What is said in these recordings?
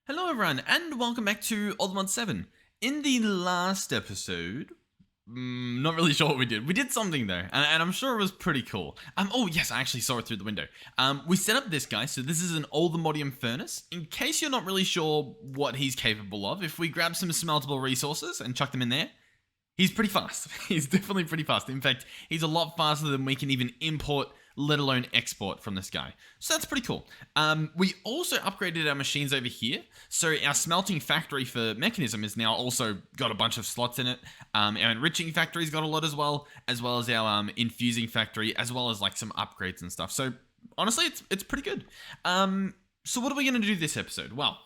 Hello everyone, and welcome back to Oddmod 7. In the last episode, not really sure what we did. We did something though, and I'm sure it was pretty cool. Oh yes, I actually saw it through the window. We set up this guy, so this is an Allthemodium furnace. In case you're not really sure what he's capable of, if we grab some smeltable resources and chuck them in there, he's pretty fast. He's definitely pretty fast. In fact, he's a lot faster than we can even import, let alone export from this guy. So that's pretty cool. We also upgraded our machines over here. So our smelting factory for mechanism is now also got a bunch of slots in it. Our enriching factory's got a lot as well as our infusing factory, as well as like some upgrades and stuff. So honestly, it's pretty good. So what are we going to do this episode? Well,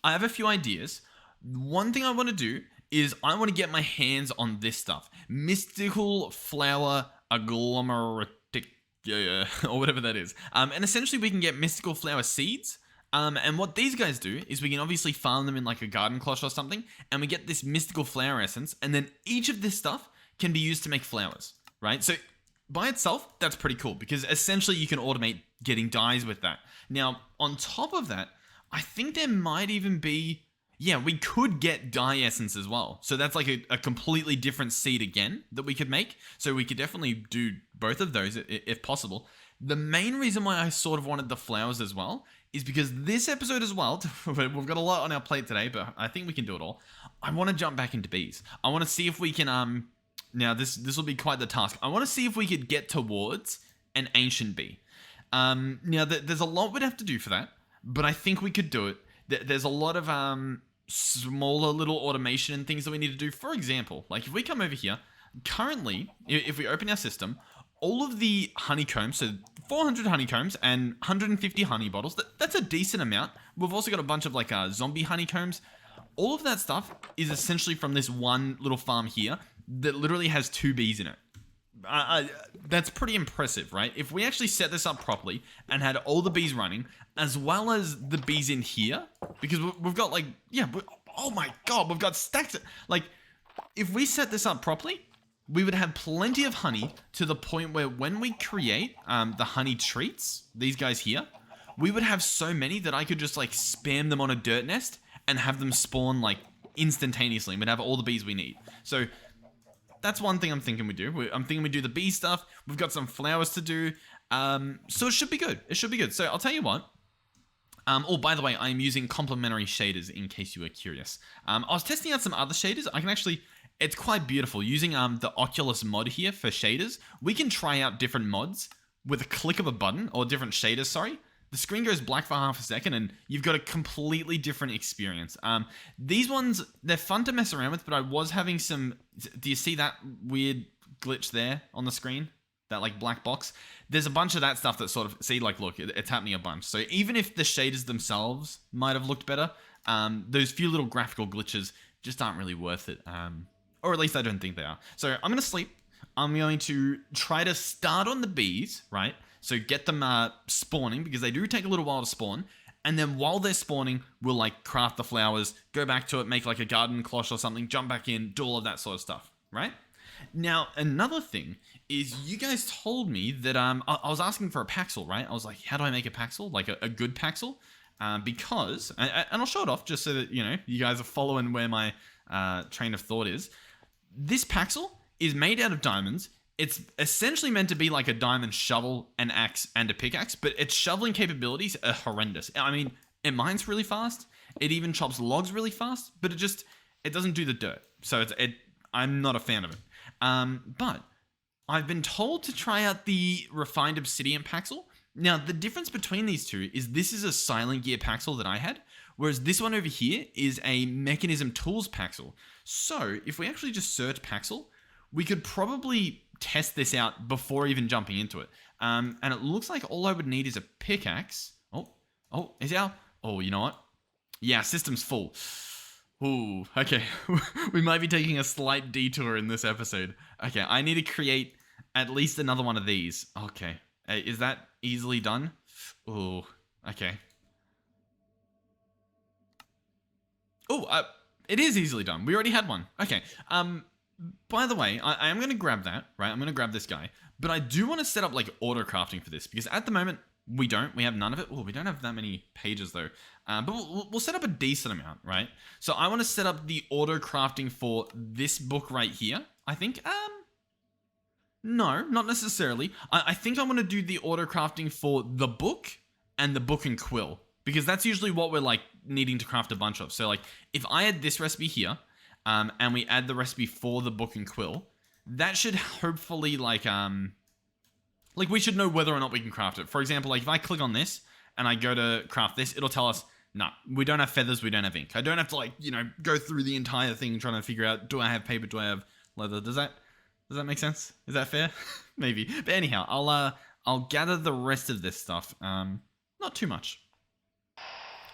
I have a few ideas. One thing I want to do is I want to get my hands on this stuff. Mystical flower agglomeratic, or whatever that is. And essentially we can get mystical flower seeds. And what these guys do is we can obviously farm them in like a garden cloche or something, and we get this mystical flower essence, and then each of this stuff can be used to make flowers, right? So by itself, that's pretty cool, because essentially you can automate getting dyes with that. Now, on top of that, I think there might even be... Yeah, we could get dye essence as well. So that's like a completely different seed again that we could make. So we could definitely do both of those if possible. The main reason why I sort of wanted the flowers as well is because this episode as well, we've got a lot on our plate today, but I think we can do it all. I want to jump back into bees. I want to see if we can, now this will be quite the task. I want to see if we could get towards an ancient bee. Now there's a lot we'd have to do for that, but I think we could do it. There's a lot of smaller little automation and things that we need to do. For example, like if we come over here, currently, if we open our system, all of the honeycombs, so 400 honeycombs and 150 honey bottles, that's a decent amount. We've also got a bunch of like zombie honeycombs. All of that stuff is essentially from this one little farm here that literally has 2 bees in it. That's pretty impressive, right? If we actually set this up properly and had all the bees running, as well as the bees in here, because we've got like, yeah, oh my god, we've got stacks of, like, if we set this up properly, we would have plenty of honey to the point where when we create the honey treats, these guys here, we would have so many that I could just like spam them on a dirt nest and have them spawn like instantaneously, and we'd have all the bees we need. So that's one thing I'm thinking we do. I'm thinking we do the bee stuff. We've got some flowers to do. So it should be good. It should be good. So I'll tell you what. Oh, by the way, I'm using Complementary Shaders in case you were curious. I was testing out some other shaders. I can actually... It's quite beautiful. Using the Oculus mod here for shaders, we can try out different mods with a click of a button, or different shaders, sorry. The screen goes black for half a second and you've got a completely different experience. These ones, they're fun to mess around with, but I was having some... Do you see that weird glitch there on the screen? That like black box? There's a bunch of that stuff that sort of... See, like, look, it's happening a bunch. So even if the shaders themselves might have looked better, those few little graphical glitches just aren't really worth it. Or at least I don't think they are. So I'm going to sleep. I'm going to try to start on the bees, right? So get them spawning, because they do take a little while to spawn. And then while they're spawning, we'll like craft the flowers, go back to it, make like a garden cloche or something, jump back in, do all of that sort of stuff, right? Now, another thing is you guys told me that I was asking for a Paxil, right? I was like, how do I make a Paxil? Like a good Paxil? Because, and I'll show it off just so that, you know, you guys are following where my train of thought is. This Paxil is made out of diamonds. It's essentially meant to be like a diamond shovel, an axe, and a pickaxe, but its shoveling capabilities are horrendous. I mean, it mines really fast. It even chops logs really fast, but it doesn't do the dirt. So I'm not a fan of it. But I've been told to try out the refined obsidian Paxil. Now, the difference between these two is this is a silent gear Paxil that I had, whereas this one over here is a mechanism tools Paxil. So if we actually just search Paxil, we could probably test this out before even jumping into it. And it looks like all I would need is a pickaxe. Oh, you know what? Yeah, system's full. Ooh, okay. We might be taking a slight detour in this episode. Okay, I need to create at least another one of these. Okay. Is that easily done? Ooh, okay. Oh, it is easily done. We already had one. Okay. By the way, I am going to grab that, right? I'm going to grab this guy. But I do want to set up like auto crafting for this, because at the moment, We don't. We have none of it. Oh, we don't have that many pages though. But we'll set up a decent amount, right? So I want to set up the auto crafting for this book right here. I think. No, not necessarily. I think I want to do the auto crafting for the book and the book and quill, because that's usually what we're like needing to craft a bunch of. So like if I add this recipe here, and we add the recipe for the book and quill, that should hopefully like we should know whether or not we can craft it. For example, like if I click on this and I go to craft this, it'll tell us, no, we don't have feathers, we don't have ink. I don't have to like, go through the entire thing trying to figure out, do I have paper, do I have leather? Does that make sense? Is that fair? Maybe. But anyhow, I'll gather the rest of this stuff. Not too much.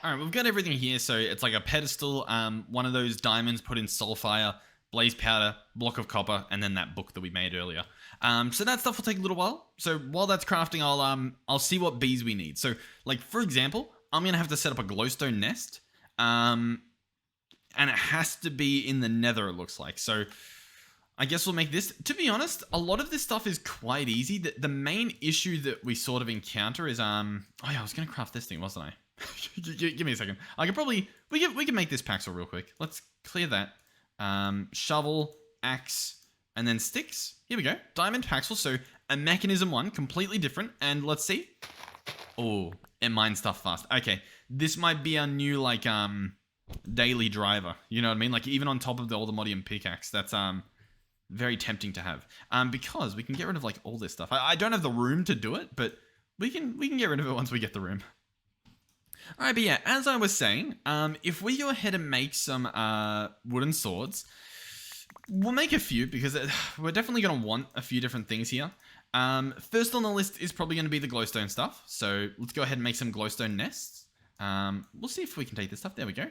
All right, we've got everything here. So it's like a pedestal, one of those diamonds put in soulfire, blaze powder, block of copper, and then that book that we made earlier. So that stuff will take a little while. So while that's crafting, I'll see what bees we need. So like for example, I'm gonna have to set up a glowstone nest, and it has to be in the nether. It looks like. So I guess we'll make this. To be honest, a lot of this stuff is quite easy. The main issue that we sort of encounter is oh yeah, I was gonna craft this thing, wasn't I? Give me a second. I could probably we can make this Paxil real quick. Let's clear that. Shovel, axe, and then sticks. Here we go. Diamond Paxil. So a mechanism one, completely different. And let's see. Oh, it mines stuff fast. Okay, this might be our new like daily driver. You know what I mean? Like even on top of the Allthemodium pickaxe. That's very tempting to have. Because we can get rid of like all this stuff. I don't have the room to do it, but we can get rid of it once we get the room. Alright, but yeah, as I was saying, if we go ahead and make some wooden swords, we'll make a few because we're definitely going to want a few different things here. First on the list is probably going to be the glowstone stuff. So let's go ahead and make some glowstone nests. We'll see if we can take this stuff. There we go.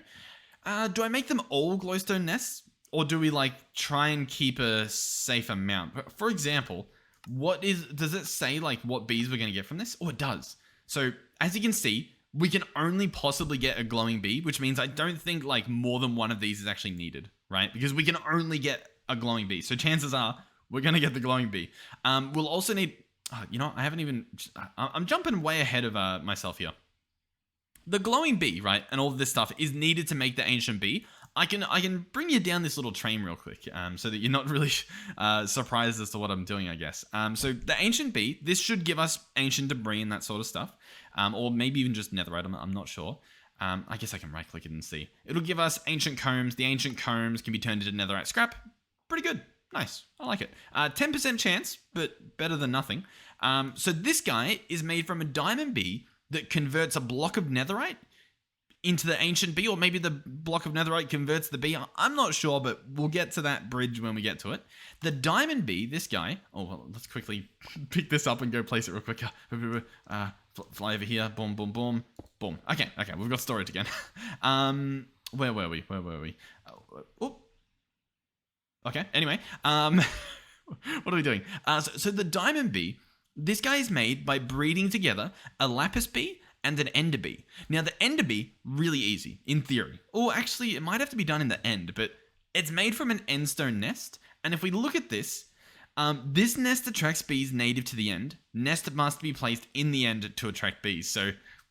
Do I make them all glowstone nests? Or do we like try and keep a safe amount? For example, does it say like what bees we're going to get from this? Oh, it does. So as you can see, we can only possibly get a glowing bee, which means I don't think like more than one of these is actually needed, right? Because we can only get a glowing bee. So chances are we're going to get the glowing bee. We'll also need, I'm jumping way ahead of myself here. The glowing bee, right? And all of this stuff is needed to make the ancient bee. I can bring you down this little train real quick, so that you're not really surprised as to what I'm doing, I guess. So the ancient bee, this should give us ancient debris and that sort of stuff, or maybe even just netherite. I'm not sure. I guess I can right click it and see. It'll give us ancient combs. The ancient combs can be turned into netherite scrap. Pretty good. Nice. I like it. 10% chance, but better than nothing. So this guy is made from a diamond bee that converts a block of netherite into the ancient bee, or maybe the block of netherite converts the bee. I'm not sure, but we'll get to that bridge when we get to it. The diamond bee, this guy. Oh, well, let's quickly pick this up and go place it real quick. Fly over here. Boom, boom, boom, boom. Okay, we've got storage again. Where were we? Oh. Okay, anyway. What are we doing? So the diamond bee, this guy is made by breeding together a lapis bee and an ender bee. Now, the ender bee, really easy, in theory. Or actually, it might have to be done in the end, but it's made from an endstone nest. And if we look at this, this nest attracts bees native to the end. Nest must be placed in the end to attract bees. So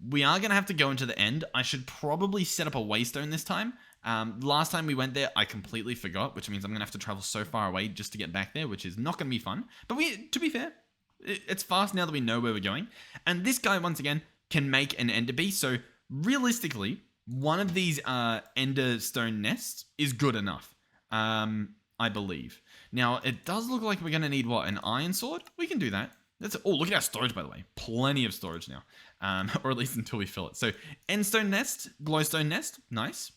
we are going to have to go into the end. I should probably set up a waystone this time. Last time we went there, I completely forgot, which means I'm going to have to travel so far away just to get back there, which is not going to be fun. But to be fair, it's fast now that we know where we're going. And this guy, once again, can make an ender bee. So realistically, one of these ender stone nests is good enough, I believe. Now, it does look like we're going to need, what, an iron sword? We can do that. Oh, look at our storage, by the way. Plenty of storage now, or at least until we fill it. So endstone nest, glowstone nest, nice.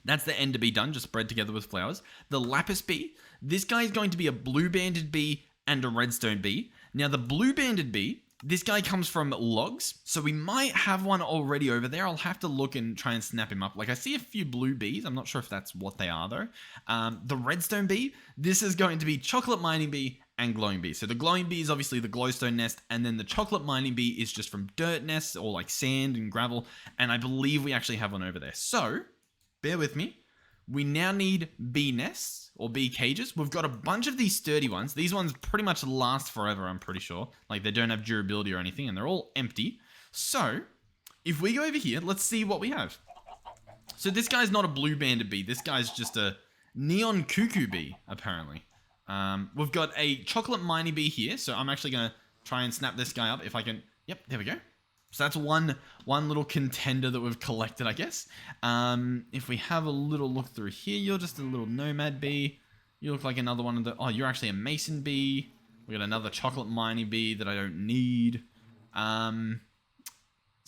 That's the ender bee done, just spread together with flowers. The lapis bee, this guy is going to be a blue banded bee and a redstone bee. Now, the blue banded bee, this guy comes from logs, so we might have one already over there. I'll have to look and try and snap him up. Like, I see a few blue bees. I'm not sure if that's what they are, though. The redstone bee, this is going to be chocolate mining bee and glowing bee. So the glowing bee is obviously the glowstone nest, and then the chocolate mining bee is just from dirt nests or like sand and gravel, and I believe we actually have one over there. So, bear with me. We now need bee nests or bee cages. We've got a bunch of these sturdy ones. These ones pretty much last forever, I'm pretty sure. Like, they don't have durability or anything, and they're all empty. So, if we go over here, let's see what we have. So this guy's not a blue banded bee. This guy's just a neon cuckoo bee, apparently. We've got a chocolate miney bee here. So I'm actually going to try and snap this guy up if I can. Yep, there we go. So that's one little contender that we've collected, I guess. If we have a little look through here, you're just a little nomad bee. You look like another one of the... Oh, you're actually a mason bee. We got another chocolate miney bee that I don't need.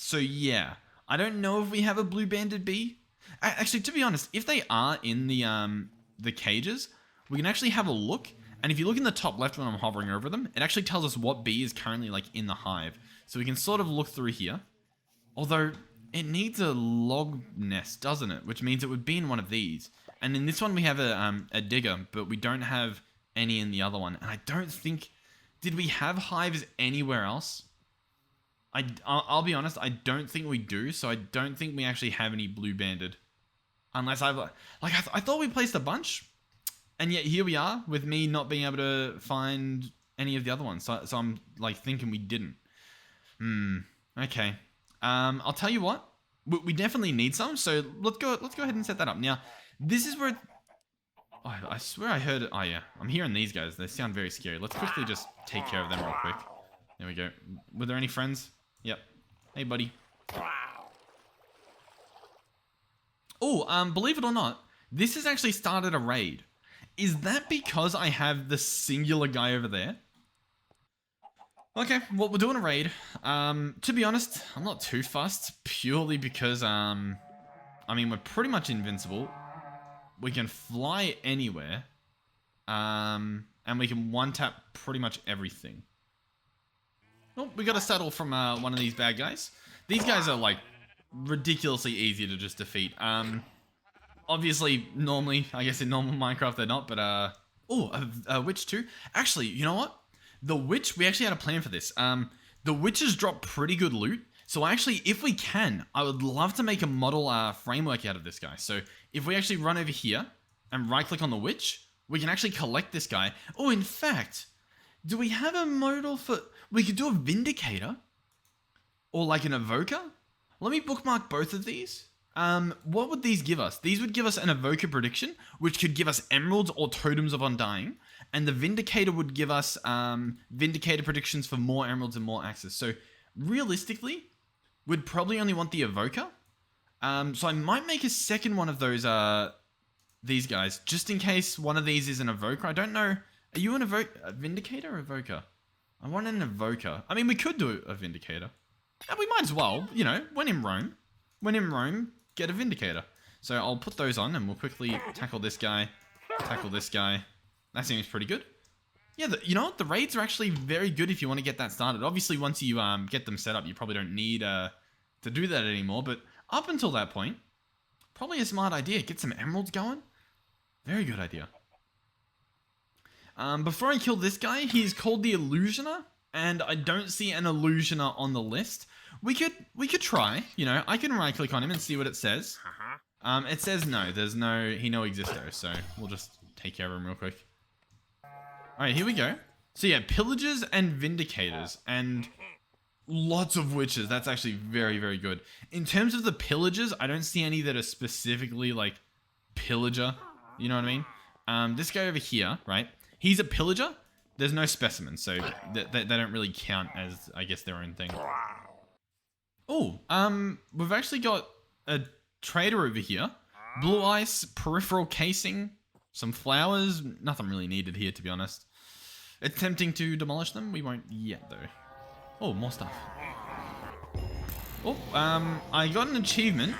So yeah, I don't know if we have a blue banded bee. Actually, to be honest, if they are in the cages, we can actually have a look. And if you look in the top left when I'm hovering over them, it actually tells us what bee is currently like in the hive. So we can sort of look through here. Although it needs a log nest, doesn't it? Which means it would be in one of these. And in this one we have a digger, but we don't have any in the other one. And I don't think... Did we have hives anywhere else? I'll be honest, I don't think we do. So I don't think we actually have any blue banded. Unless I've... Like, I thought we placed a bunch. And yet here we are with me not being able to find any of the other ones. So I'm like thinking we didn't. Okay. I'll tell you what. We definitely need some. So let's go ahead and set that up. Now, this is where... Oh, I swear I heard it. Oh, yeah. I'm hearing these guys. They sound very scary. Let's quickly just take care of them real quick. There we go. Were there any friends? Yep. Hey, buddy. Oh, believe it or not, this has actually started a raid. Is that because I have the singular guy over there? Okay, well, we're doing a raid. To be honest, I'm not too fussed, purely because, I mean, we're pretty much invincible. We can fly anywhere. And we can one-tap pretty much everything. Oh, we got a saddle from one of these bad guys. These guys are, like, ridiculously easy to just defeat. Obviously, normally, I guess in normal Minecraft they're not, but, oh, a witch too. Actually, you know what? The witch, we actually had a plan for this. The witches drop pretty good loot. So actually, if we can, I would love to make a model framework out of this guy. So if we actually run over here and right click on the witch, we can actually collect this guy. Oh, in fact, do we have a model for... We could do a Vindicator or like an Evoker. Let me bookmark both of these. What would these give us? These would give us an Evoker prediction, which could give us emeralds or totems of undying. And the Vindicator would give us Vindicator predictions for more emeralds and more axes. So realistically, we'd probably only want the Evoker. So I might make a second one of those, these guys, just in case one of these is an Evoker. I don't know. Are you a Vindicator or Evoker? I want an Evoker. I mean, we could do a Vindicator. And we might as well, you know, when in Rome. When in Rome, get a Vindicator. So I'll put those on and we'll quickly tackle this guy. Tackle this guy. That seems pretty good. Yeah, you know what? The raids are actually very good if you want to get that started. Obviously, once you get them set up, you probably don't need to do that anymore. But up until that point, probably a smart idea. Get some emeralds going. Very good idea. Before I kill this guy, he's called the Illusioner. And I don't see an Illusioner on the list. We could try. You know, I can right click on him and see what it says. It says no. There's no... He no existo. So we'll just take care of him real quick. Alright, here we go. So yeah, pillagers and vindicators, and lots of witches. That's actually very, very good. In terms of the pillagers, I don't see any that are specifically like pillager. You know what I mean? This guy over here, right? He's a pillager. There's no specimens, so they don't really count as, I guess, their own thing. Oh, we've actually got a trader over here. Blue ice, peripheral casing, some flowers. Nothing really needed here, to be honest. Attempting to demolish them. We won't yet, though. Oh, more stuff. Oh, I got an achievement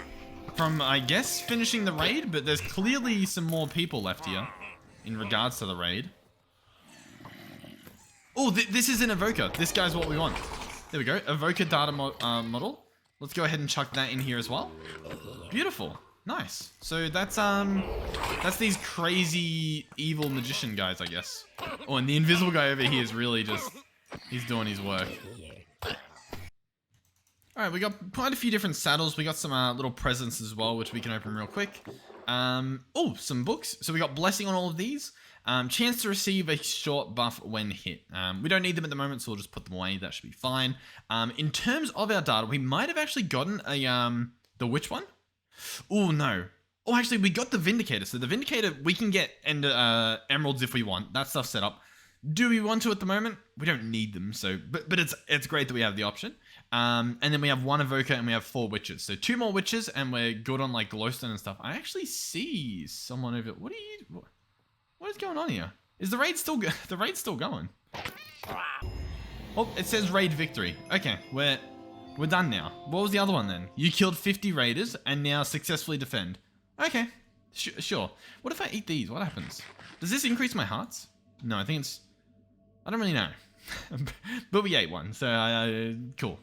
from, I guess, finishing the raid, but there's clearly some more people left here in regards to the raid. Oh, this is an Evoker. This guy's what we want. There we go. Evoker data model. Let's go ahead and chuck that in here as well. Beautiful. Nice. So that's these crazy evil magician guys, I guess. Oh, and the invisible guy over here is really just... He's doing his work. All right, we got quite a few different saddles. We got some little presents as well, which we can open real quick. Oh, some books. So we got blessing on all of these. Chance to receive a short buff when hit. We don't need them at the moment, so we'll just put them away. That should be fine. In terms of our data, we might have actually gotten a the witch one. Oh no. Oh, actually, we got the Vindicator. So the Vindicator, we can get emeralds if we want. That stuff's set up. Do we want to at the moment? We don't need them. So, but it's great that we have the option. And then we have one Evoker and we have 4 witches. So 2 more witches and we're good on like glowstone and stuff. I actually see someone over. What is going on here? Is the raid still going? Oh, it says raid victory. Okay, we're done now. What was the other one then? You killed 50 raiders and now successfully defend. Okay, sure. What if I eat these? What happens? Does this increase my hearts? No, I think it's... I don't really know. But we ate one, so cool.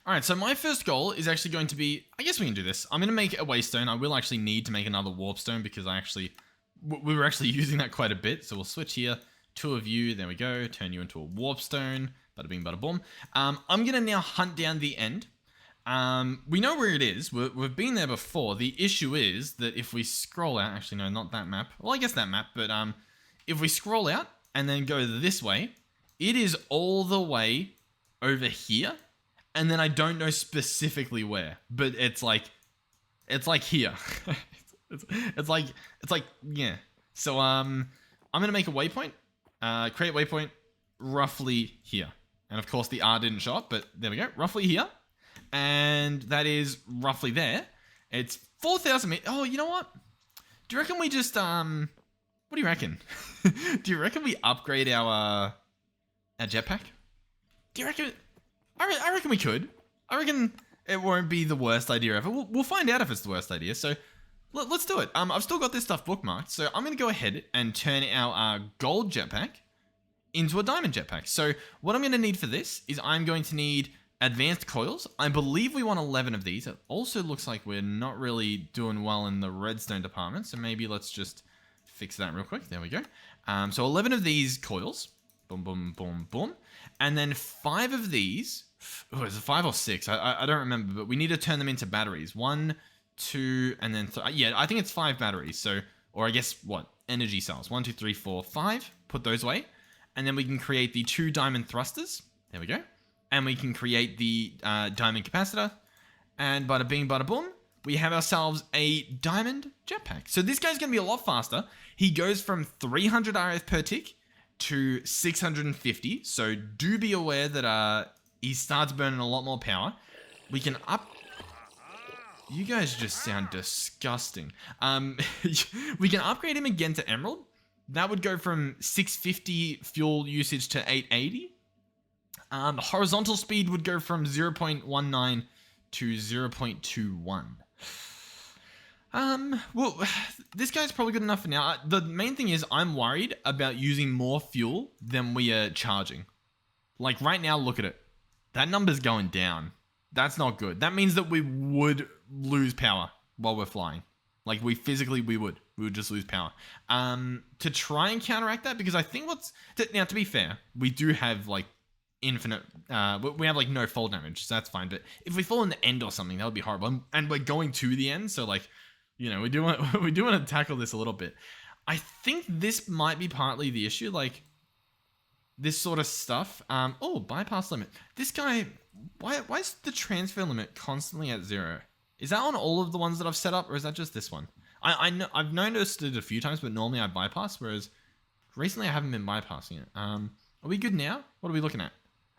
Alright, so my first goal is actually going to be... I guess we can do this. I'm going to make a waystone. I will actually need to make another warpstone because we were actually using that quite a bit. So we'll switch here. 2 of you. There we go. Turn you into a warpstone. Bada bing, bada boom. I'm going to now hunt down the end. We know where it is. We've been there before. The issue is that if we scroll out... Actually, no, not that map. Well, I guess that map. But if we scroll out and then go this way, it is all the way over here. And then I don't know specifically where, but it's like here. it's like yeah. So I'm gonna make a waypoint, create waypoint roughly here, and of course the R didn't show up, but there we go, roughly here, and that is roughly there. It's 4,000 meters. Oh, you know what? Do you reckon we just what do you reckon? Do you reckon we upgrade our jetpack? Do you reckon? I reckon we could. I reckon it won't be the worst idea ever. We'll find out if it's the worst idea. So let's do it. I've still got this stuff bookmarked. So I'm going to go ahead and turn our gold jetpack into a diamond jetpack. So what I'm going to need for this is I'm going to need advanced coils. I believe we want 11 of these. It also looks like we're not really doing well in the redstone department. So maybe let's just fix that real quick. There we go. So 11 of these coils. Boom, boom, boom, boom. And then 5 of these. Oh, is it 5 or 6? I don't remember, but we need to turn them into batteries. 1, 2, and then... yeah, I think it's 5 batteries. So, or I guess, what? Energy cells. 1, 2, 3, 4, 5. Put those away. And then we can create the 2 diamond thrusters. There we go. And we can create the diamond capacitor. And bada bing, bada boom. We have ourselves a diamond jetpack. So this guy's going to be a lot faster. He goes from 300 RF per tick to 650. So do be aware that he starts burning a lot more power. We can up... You guys just sound disgusting. We can upgrade him again to Emerald. That would go from 650 fuel usage to 880. Horizontal speed would go from 0.19 to 0.21. Well, this guy's probably good enough for now. The main thing is I'm worried about using more fuel than we are charging. Like right now, look at it. That number's going down. That's not good. That means that we would lose power while we're flying. Like we would just lose power. To try and counteract that, because I think now to be fair, we do have like infinite, we have like no fall damage, so that's fine. But if we fall in the end or something, that would be horrible. And we're going to the end, so like, you know, we do want to tackle this a little bit. I think this might be partly the issue, like this sort of stuff. Oh, bypass limit. This guy, why is the transfer limit constantly at 0? Is that on all of the ones that I've set up, or is that just this one? I know I've noticed it a few times, but normally I bypass, whereas recently I haven't been bypassing it. Are we good now? What are we looking at?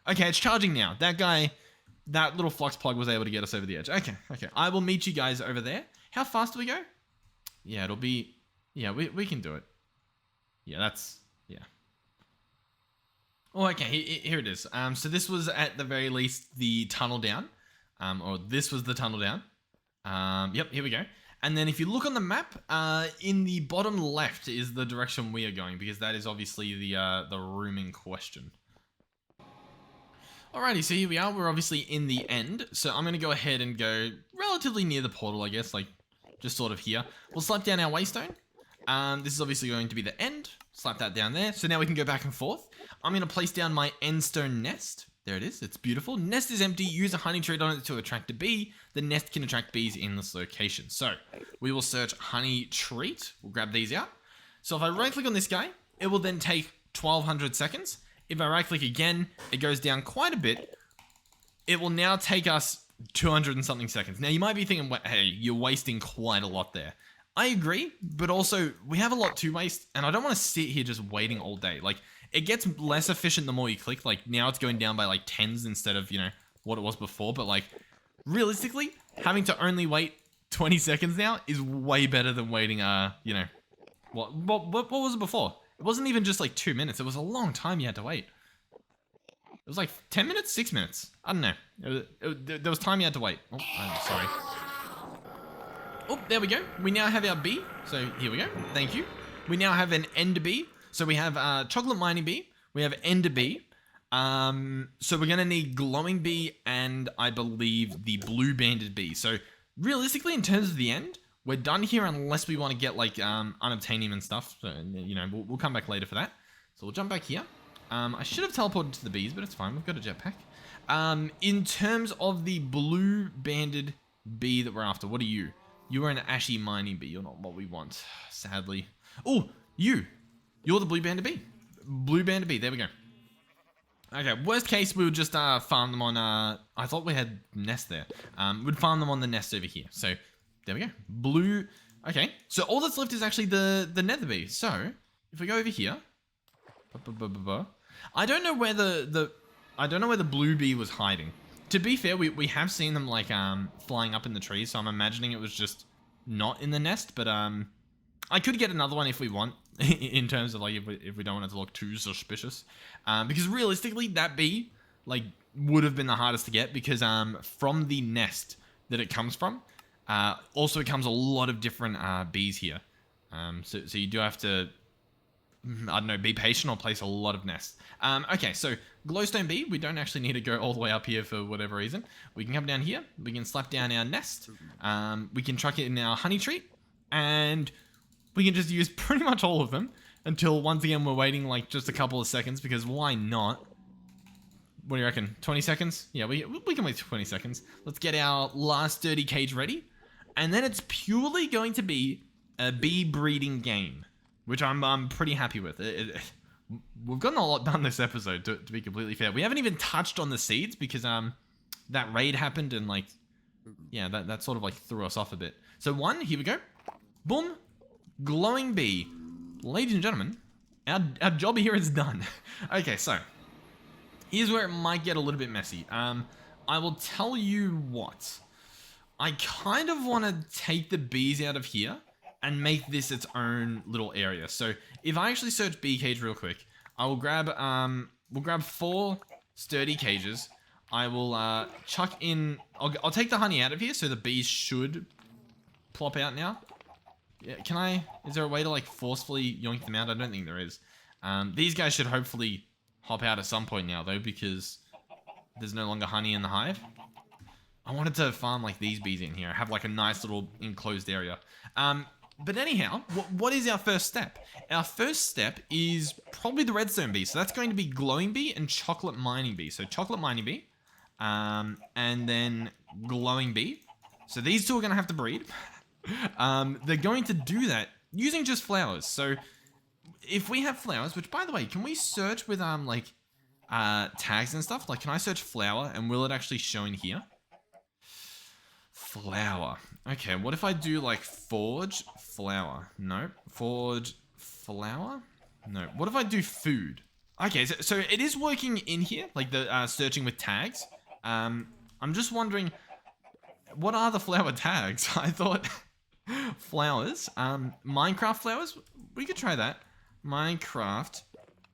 Okay, it's charging now. That little flux plug was able to get us over the edge. Okay. I will meet you guys over there. How fast do we go? Yeah, it'll be... Yeah, we can do it. Yeah, yeah. Oh, okay, here it is. So this was at the very least the tunnel down. Or this was the tunnel down. Yep, here we go. And then if you look on the map, in the bottom left is the direction we are going, because that is obviously the room in question. Alrighty, so here we are. We're obviously in the end. So I'm going to go ahead and go relatively near the portal, I guess, like just sort of here. We'll slap down our waystone. This is obviously going to be the end. Slap that down there. So now we can go back and forth. I'm going to place down my endstone nest. There it is. It's beautiful. Nest is empty. Use a honey trait on it to attract a bee. The nest can attract bees in this location. So we will search honey treat. We'll grab these out. So if I right click on this guy, it will then take 1200 seconds. If I right click again, it goes down quite a bit. It will now take us 200 and something seconds. Now you might be thinking, hey, you're wasting quite a lot there. I agree, but also we have a lot to waste and I don't want to sit here just waiting all day. Like, it gets less efficient the more you click. Like, now it's going down by like tens instead of, you know, what it was before. But like, realistically, having to only wait 20 seconds now is way better than waiting, you know, what was it before? It wasn't even just like 2 minutes. It was a long time you had to wait. It was like 10 minutes, 6 minutes. I don't know. There was time you had to wait. Oh, I'm sorry. Oh, there we go. We now have our bee. So here we go. Thank you. We now have an ender bee. So we have chocolate mining bee. We have ender bee. So we're going to need glowing bee and I believe the blue banded bee. So realistically, in terms of the end, we're done here unless we want to get like unobtanium and stuff. So, you know, we'll come back later for that. So we'll jump back here. I should have teleported to the bees, but it's fine. We've got a jetpack. In terms of the blue banded bee that we're after, what are you? You are an ashy mining bee. You're not what we want, sadly. Oh, you're the blue banded bee. Blue banded bee. There we go. Okay, worst case, we would just farm them on... I thought we had nest there. We'd farm them on the nest over here. So, there we go. Blue... Okay, so all that's left is actually the nether bee. So, if we go over here... I don't know where the blue bee was hiding. To be fair, we have seen them like flying up in the trees, so I'm imagining it was just not in the nest, but I could get another one if we want, in terms of like if we don't want it to look too suspicious. Because realistically, that bee like would have been the hardest to get because from the nest that it comes from, also it comes a lot of different bees here. So you do have to, I don't know, be patient or place a lot of nests. Okay, so glowstone bee, we don't actually need to go all the way up here for whatever reason. We can come down here, we can slap down our nest, we can chuck it in our honey treat, and we can just use pretty much all of them until once again we're waiting like just a couple of seconds because why not? What do you reckon? 20 seconds? Yeah, we can wait 20 seconds. Let's get our last 30 cage ready, and then it's purely going to be a bee breeding game, which I'm pretty happy with. We've gotten a lot done this episode, to be completely fair. We haven't even touched on the seeds because that raid happened and like, yeah, that sort of like threw us off a bit. So here we go. Boom. Glowing bee. Ladies and gentlemen, our job here is done. Okay, so here's where it might get a little bit messy. I will tell you what. I kind of want to take the bees out of here and make this its own little area. So if I actually search bee cage real quick, I will grab we'll grab 4 sturdy cages. I will chuck in, I'll take the honey out of here so the bees should plop out now. Yeah, is there a way to like forcefully yoink them out? I don't think there is. These guys should hopefully hop out at some point now though because there's no longer honey in the hive. I wanted to farm like these bees in here, have like a nice little enclosed area. But anyhow, what is our first step? Our first step is probably the redstone bee. So that's going to be glowing bee and chocolate mining bee. So chocolate mining bee, and then glowing bee. So these two are going to have to breed. They're going to do that using just flowers. So if we have flowers, which by the way, can we search with tags and stuff? Like, can I search flower and will it actually show in here? Flower. Okay, what if I do like forge flower? No. Forge flower? No. What if I do food? Okay, so it is working in here, like the searching with tags. I'm just wondering, what are the flower tags? I thought flowers. Minecraft flowers? We could try that. Minecraft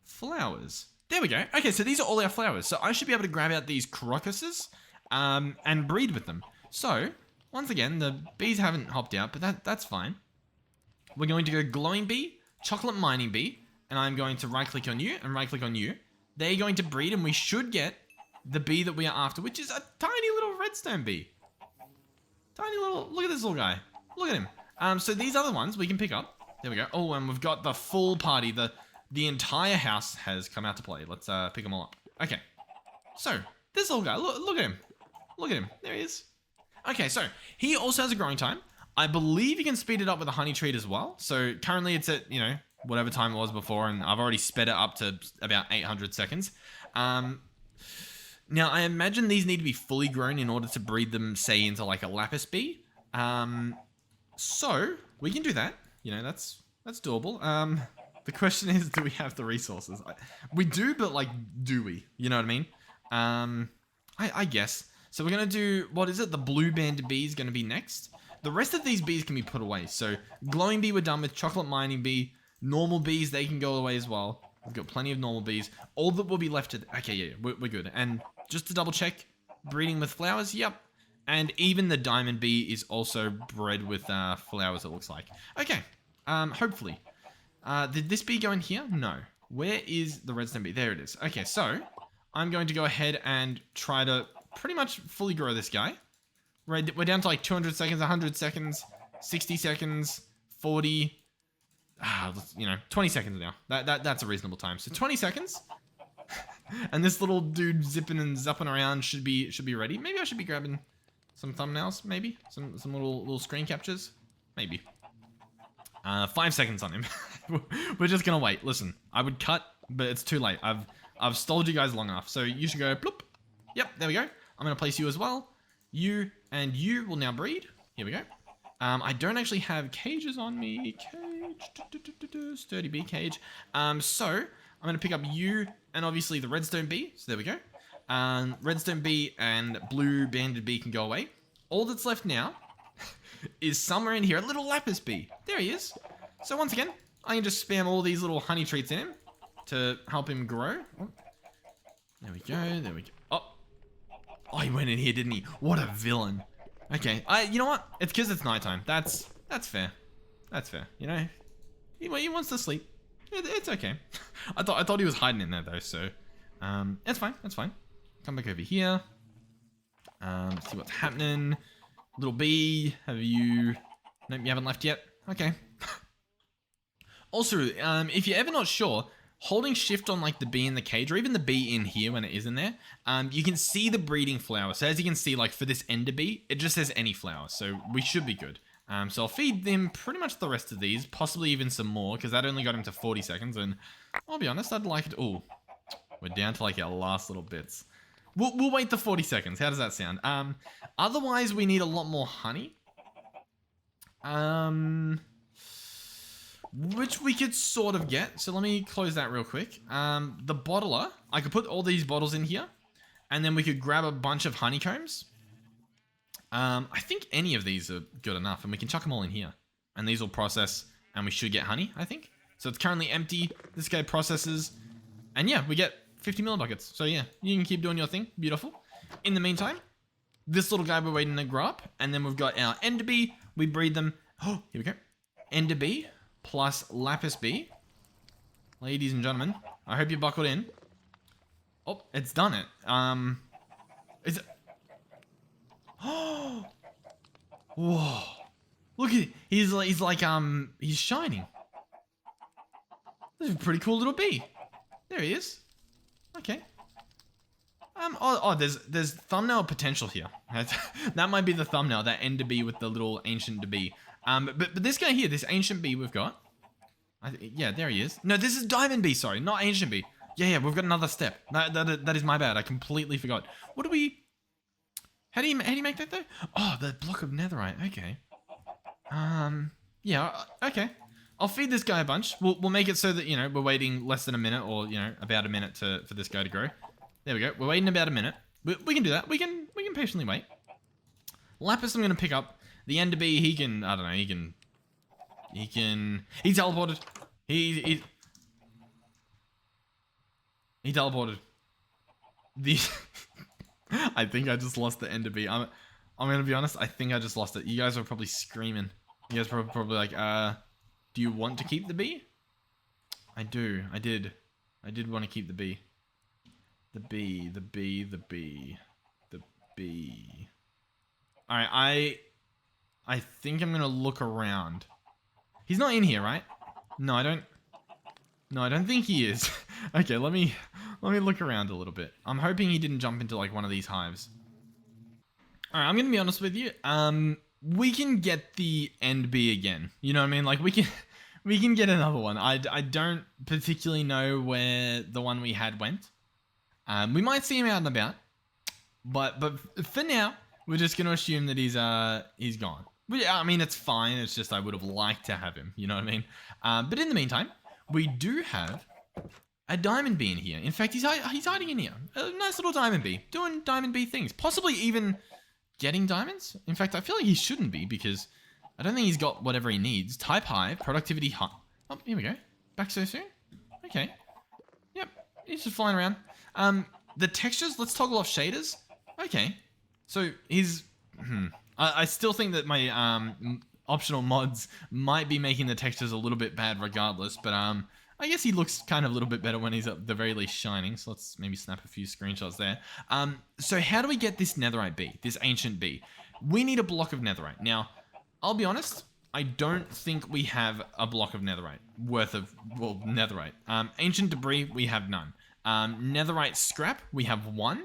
flowers. There we go. Okay, so these are all our flowers. So I should be able to grab out these crocuses and breed with them. So once again, the bees haven't hopped out, but that's fine. We're going to go glowing bee, chocolate mining bee, and I'm going to right click on you and right click on you. They're going to breed and we should get the bee that we are after, which is a tiny little redstone bee. Tiny little, look at this little guy. Look at him. So these other ones we can pick up. There we go. Oh, and we've got the full party. The entire house has come out to play. Let's pick them all up. Okay. So, this little guy, look at him. Look at him. There he is. Okay, so he also has a growing time. I believe you can speed it up with a honey treat as well. So currently it's at, whatever time it was before, and I've already sped it up to about 800 seconds. Now, I imagine these need to be fully grown in order to breed them, say, into like a lapis bee. So we can do that. That's doable. The question is, do we have the resources? We do, but like, do we? You know what I mean? I guess. So we're going to do, what is it? The blue banded bee is going to be next. The rest of these bees can be put away. So glowing bee we're done with, chocolate mining bee, normal bees, they can go away as well. We've got plenty of normal bees. All that will be left to, okay, yeah, we're good. And just to double check, breeding with flowers, yep. And even the diamond bee is also bred with flowers, it looks like. Okay, hopefully. Did this bee go in here? No. Where is the redstone bee? There it is. Okay, so I'm going to go ahead and try to pretty much fully grow this guy. We're down to like 200 seconds, 100 seconds, 60 seconds, 40, 20 seconds now. That's a reasonable time. So 20 seconds. And this little dude zipping and zapping around should be ready. Maybe I should be grabbing some thumbnails, maybe? Some little screen captures? Maybe. 5 seconds on him. We're just gonna wait. Listen, I would cut, but it's too late. I've stalled you guys long enough. So you should go bloop. Yep, there we go. I'm gonna place you as well. You and you will now breed. Here we go. I don't actually have cages on me. Cage. Sturdy bee cage. So I'm going to pick up you and obviously the redstone bee. So there we go. Redstone bee and blue banded bee can go away. All that's left now is somewhere in here, a little lapis bee. There he is. So once again, I can just spam all these little honey treats in him to help him grow. Oh. There we go. There we go. Oh, he went in here, didn't he? What a villain. Okay, you know what? It's because it's nighttime. That's fair. That's fair. He wants to sleep. It's okay. I thought he was hiding in there though. So, it's fine. That's fine. Come back over here. See what's happening. Little bee, have you? Nope, you haven't left yet. Okay. Also, if you're ever not sure, holding shift on like the bee in the cage or even the bee in here when it is in there, you can see the breeding flower. So as you can see, like for this ender bee, it just says any flower. So we should be good. So I'll feed them pretty much the rest of these, possibly even some more, because that only got him to 40 seconds. And I'll be honest, I'd like it. Oh, we're down to like our last little bits. We'll wait the 40 seconds. How does that sound? Otherwise, we need a lot more honey. Which we could sort of get. So let me close that real quick. The bottler, I could put all these bottles in here, and then we could grab a bunch of honeycombs. I think any of these are good enough, and we can chuck them all in here. And these will process, and we should get honey, I think. So it's currently empty. This guy processes, and yeah, we get 50 millibuckets. So yeah, you can keep doing your thing. Beautiful. In the meantime, this little guy we're waiting to grow up, and then we've got our ender bee. We breed them. Oh, here we go. Ender bee plus lapis bee. Ladies and gentlemen, I hope you buckled in. Oh, it's done it. Is it? Oh, whoa! Look at it. He's shining. This is a pretty cool little bee. There he is. Okay. There's thumbnail potential here. That might be the thumbnail. That ender bee with the little ancient bee. But this guy here, this ancient bee we've got. Yeah, there he is. No, this is diamond bee. Sorry, not ancient bee. Yeah, we've got another step. That is my bad. I completely forgot. What do we? How do you make that though? Oh, the block of netherite. Okay. Yeah. Okay. I'll feed this guy a bunch. We'll make it so that we're waiting less than a minute, or about a minute for this guy to grow. There we go. We're waiting about a minute. We can do that. We can patiently wait. Lapis, I'm gonna pick up. The ender bee, he can. I don't know. He teleported. He teleported. I think I just lost the ender bee. I'm gonna be honest. I think I just lost it. You guys are probably screaming. You guys are probably like, do you want to keep the bee? I do. I did want to keep the bee. The bee. Alright, I think I'm gonna look around. He's not in here, right? No, I don't think he is. Okay, let me Let me look around a little bit. I'm hoping he didn't jump into like one of these hives. All right, I'm gonna be honest with you. We can get the end bee again. You know what I mean? Like we can get another one. I don't particularly know where the one we had went. We might see him out and about, but for now we're just gonna assume that he's gone. I mean, it's fine. It's just I would have liked to have him. You know what I mean? But in the meantime, we do have a diamond bee in here. In fact, he's hiding in here. A nice little diamond bee doing diamond bee things. Possibly even getting diamonds. In fact, I feel like he shouldn't be because I don't think he's got whatever he needs. Type high, productivity high. Oh, here we go. Back so soon? Okay. Yep, he's just flying around. The textures, let's toggle off shaders. Okay. So he's... I still think that my optional mods might be making the textures a little bit bad regardless, but I guess he looks kind of a little bit better when he's at the very least shining, so let's maybe snap a few screenshots there. So how do we get this netherite bee, this ancient bee? We need a block of netherite. Now, I'll be honest, I don't think we have a block of netherite worth of, well, netherite. Ancient debris, we have none. Netherite scrap, we have one.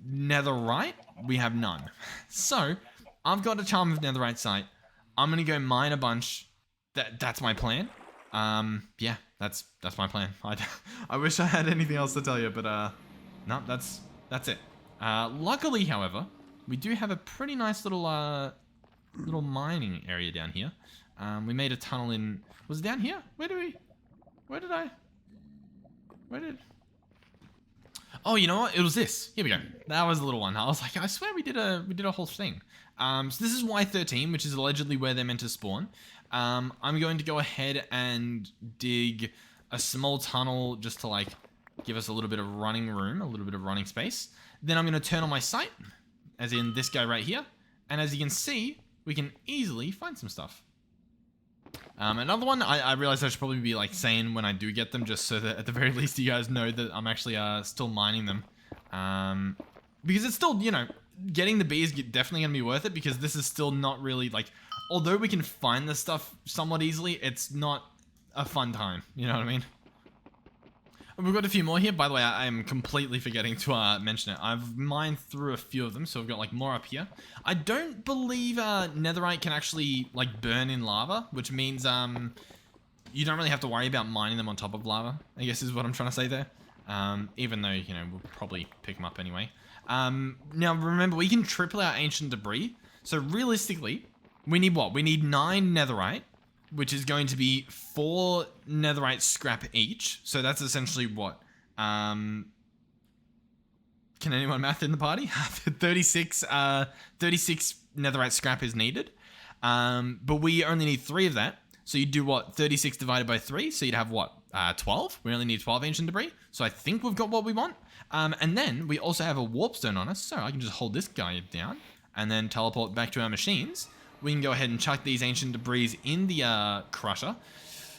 Netherite, we have none. So, I've got a charm of netherite site. I'm gonna go mine a bunch. That's my plan. Yeah, that's my plan. I wish I had anything else to tell you, but no, that's it. Luckily, however, we do have a pretty nice little mining area down here. We made a tunnel in. Was it down here? Where did? Oh, you know what? It was this. Here we go. That was the little one. I was like, I swear we did a whole thing. So this is Y13, which is allegedly where they're meant to spawn. I'm going to go ahead and dig a small tunnel just to like give us a little bit of running room, a little bit of running space. Then I'm going to turn on my sight, as in this guy right here. And as you can see, we can easily find some stuff. Another one, I realized I should probably be like saying when I do get them, just so that at the very least you guys know that I'm actually still mining them. Because it's still, you know, getting the bees definitely going to be worth it, because this is still not really like, although we can find this stuff somewhat easily, it's not a fun time, you know what I mean? We've got a few more here. By the way, I am completely forgetting to mention it. I've mined through a few of them, so we've got like more up here. I don't believe netherite can actually like burn in lava, which means you don't really have to worry about mining them on top of lava, I guess is what I'm trying to say there. Even though, you know, we'll probably pick them up anyway. Now remember, we can triple our ancient debris. So realistically, we need what? We need 9 netherite, which is going to be 4 netherite scrap each. So that's essentially what? Can anyone math in the party? 36 netherite scrap is needed. But we only need 3 of that. So you do what? 36 divided by 3. So you'd have what? 12? We only need 12 ancient debris. So I think we've got what we want. And then we also have a warpstone on us. So I can just hold this guy down and then teleport back to our machines. We can go ahead and chuck these ancient debris in the crusher.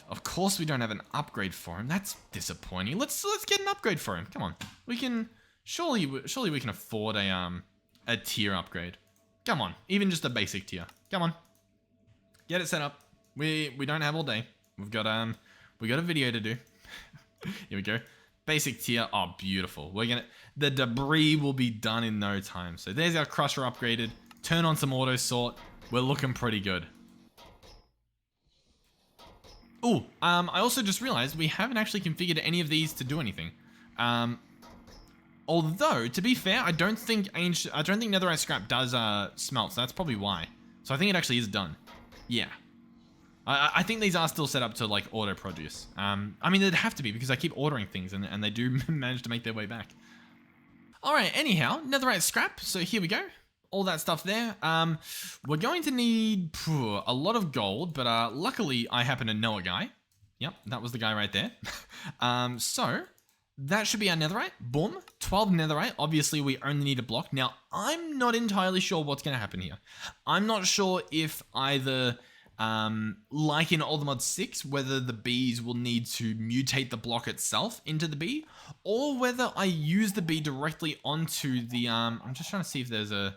Of course, we don't have an upgrade for him. That's disappointing. Let's get an upgrade for him. Come on, we can surely we can afford a tier upgrade. Come on, even just a basic tier. Come on, get it set up. We don't have all day. We got a video to do. Here we go. Basic tier. Oh, beautiful. The debris will be done in no time. So there's our crusher upgraded. Turn on some auto sort. We're looking pretty good. Oh, I also just realized we haven't actually configured any of these to do anything. Although, to be fair, I don't think netherite scrap does smelt, so that's probably why. So I think it actually is done. Yeah. I think these are still set up to like auto produce. I mean, they'd have to be because I keep ordering things and they do manage to make their way back. All right, anyhow, netherite scrap. So here we go. All that stuff there. We're going to need a lot of gold, but luckily I happen to know a guy. Yep, that was the guy right there. So that should be our netherite. Boom, 12 netherite. Obviously, we only need a block. Now, I'm not entirely sure what's going to happen here. I'm not sure if either, like in Allthemod 6, whether the bees will need to mutate the block itself into the bee, or whether I use the bee directly onto the, I'm just trying to see if there's a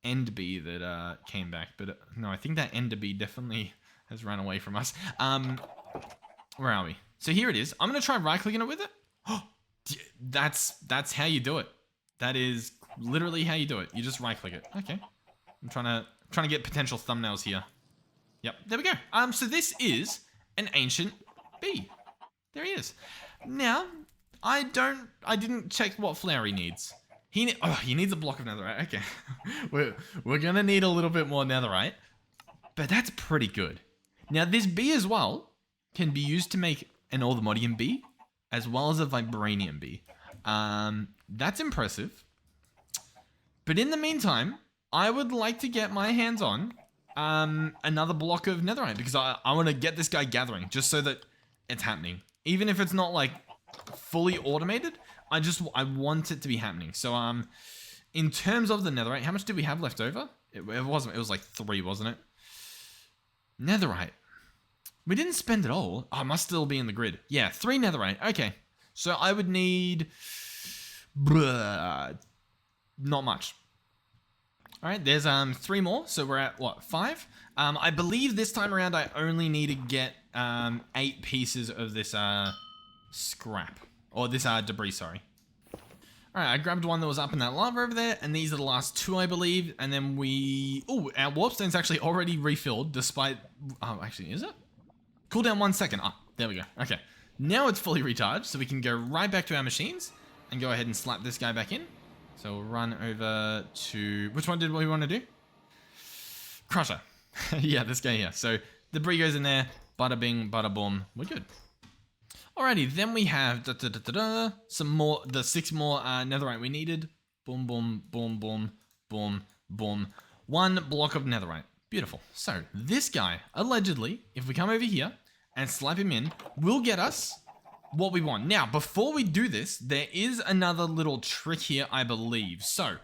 end bee that came back, but no, I think that ender bee definitely has run away from us. Where are we? So here it is. I'm gonna try right clicking it with it. Oh, That's how you do it. That is literally how you do it. You just right click it. Okay. I'm trying to get potential thumbnails here. Yep, there we go. So this is an ancient bee. There he is. Now, I didn't check what flower he needs. He needs a block of netherite. Okay. we're gonna need a little bit more netherite. But that's pretty good. Now, this bee as well can be used to make an Allthemodium bee, as well as a Vibranium bee. That's impressive. But in the meantime, I would like to get my hands on another block of netherite, because I want to get this guy gathering, just so that it's happening. Even if it's not, like, fully automated, I want it to be happening. So, in terms of the netherite, how much did we have left over? It was like 3, wasn't it? Netherite. We didn't spend it all. Oh, it must still be in the grid. Yeah, 3 netherite. Okay. So I would need... not much. Alright, there's 3 more. So we're at, what, 5? I believe this time around I only need to get 8 pieces of this scrap. Or this debris, sorry. Alright, I grabbed one that was up in that lava over there, and these are the last 2, I believe, and then we... Oh, our warpstone's actually already refilled, despite... Oh, actually, is it? Cool down 1 second. Ah, there we go. Okay. Now it's fully recharged, so we can go right back to our machines, and go ahead and slap this guy back in. So we'll run over to... Which one did we want to do? Crusher. Yeah, this guy here. So, debris goes in there, bada bing, bada boom, we're good. Alrighty, then we have some more, the 6 more netherite we needed. Boom, boom, boom, boom, boom, boom. 1 block of netherite. Beautiful. So, this guy, allegedly, if we come over here and slap him in, will get us what we want. Now, before we do this, there is another little trick here, I believe. So,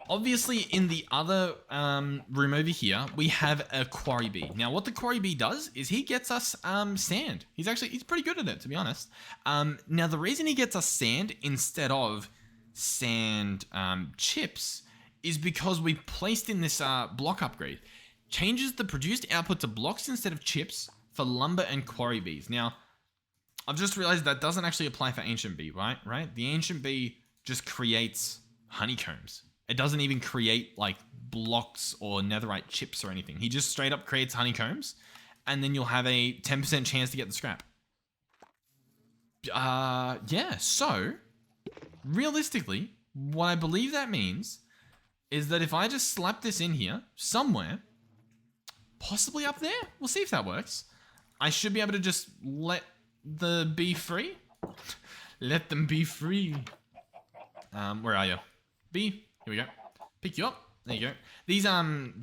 obviously, in the other room over here, we have a Quarry Bee. Now, what the Quarry Bee does is he gets us sand. He's pretty good at it, to be honest. Now, the reason he gets us sand instead of sand chips is because we placed in this block upgrade. Changes the produced output to blocks instead of chips for lumber and Quarry Bees. Now, I've just realized that doesn't actually apply for Ancient Bee, right? The Ancient Bee just creates honeycombs. It doesn't even create, like, blocks or netherite chips or anything. He just straight up creates honeycombs, and then you'll have a 10% chance to get the scrap. Yeah, so, realistically, what I believe that means is that if I just slap this in here, somewhere, possibly up there, we'll see if that works, I should be able to just let the bee free. Let them be free. Where are you? Bee? Here we go. Pick you up. There you go. These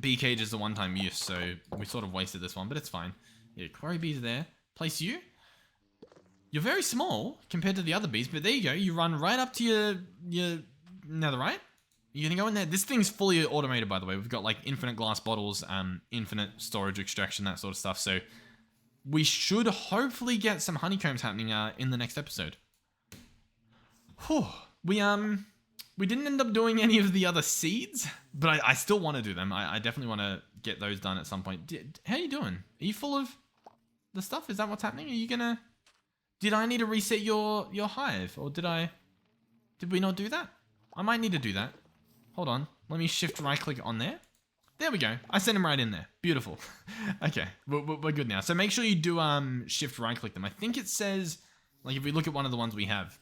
bee cages are one-time use, so we sort of wasted this one, but it's fine. Yeah, Quarry Bee's there. Place you. You're very small compared to the other bees, but there you go. You run right up to your netherite. You're gonna go in there. This thing's fully automated, by the way. We've got like infinite glass bottles, infinite storage extraction, that sort of stuff. So we should hopefully get some honeycombs happening in the next episode. Whew. We didn't end up doing any of the other seeds, but I still want to do them. I definitely want to get those done at some point. How are you doing? Are you full of the stuff? Is that what's happening? Are you gonna... Did I need to reset your hive? Or did we not do that? I might need to do that. Hold on. Let me shift right click on there. There we go. I sent him right in there. Beautiful. Okay. We're good now. So make sure you do shift right click them. I think it says, like if we look at one of the ones we have,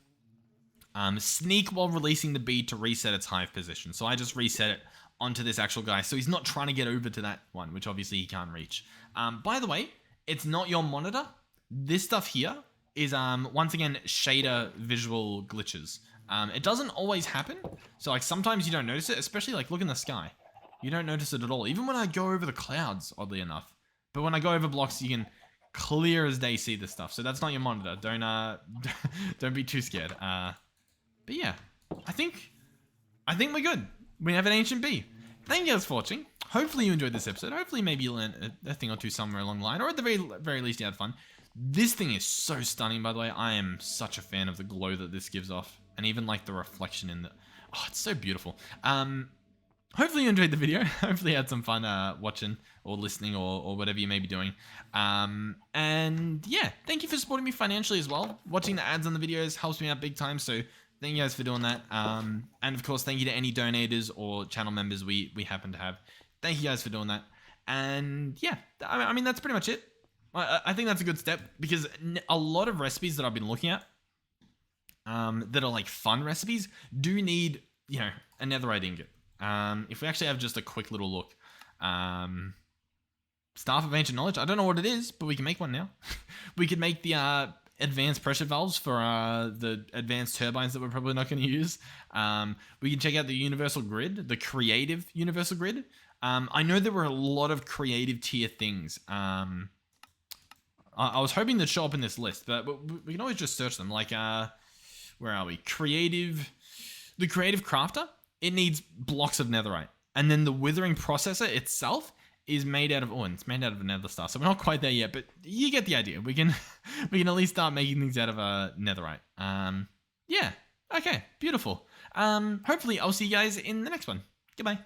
sneak while releasing the bee to reset its hive position. So I just reset it onto this actual guy. So he's not trying to get over to that one, which obviously he can't reach. By the way, it's not your monitor. This stuff here is, once again, shader visual glitches. It doesn't always happen. So like sometimes you don't notice it, especially like look in the sky. You don't notice it at all. Even when I go over the clouds, oddly enough. But when I go over blocks, you can clear as day see this stuff. So that's not your monitor. Don't be too scared. But yeah, I think we're good. We have an ancient bee. Thank you guys for watching. Hopefully you enjoyed this episode. Hopefully maybe you learned a thing or two somewhere along the line, or at the very least you had fun. This thing is so stunning, by the way. I am such a fan of the glow that this gives off, and even like the reflection in the... Oh, it's so beautiful. hopefully you enjoyed the video. Hopefully you had some fun watching or listening or whatever you may be doing. And yeah, thank you for supporting me financially as well. Watching the ads on the videos helps me out big time, so thank you guys for doing that. And of course, thank you to any donators or channel members we happen to have. Thank you guys for doing that. And yeah, I mean, that's pretty much it. I think that's a good step, because a lot of recipes that I've been looking at that are like fun recipes do need, you know, a netherite ingot. If we actually have just a quick little look, Staff of Ancient Knowledge, I don't know what it is, but we can make one now. We could make the advanced pressure valves for the advanced turbines that we're probably not going to use. We can check out the universal grid, the creative universal grid. I know there were a lot of creative tier things. I was hoping they'd show up in this list, but we can always just search them. Like, where are we? The creative crafter, it needs blocks of netherite. And then the withering processor itself is made out of, it's made out of a nether star. So we're not quite there yet, but you get the idea. We can at least start making things out of netherite. Yeah. Okay. Beautiful. Hopefully I'll see you guys in the next one. Goodbye.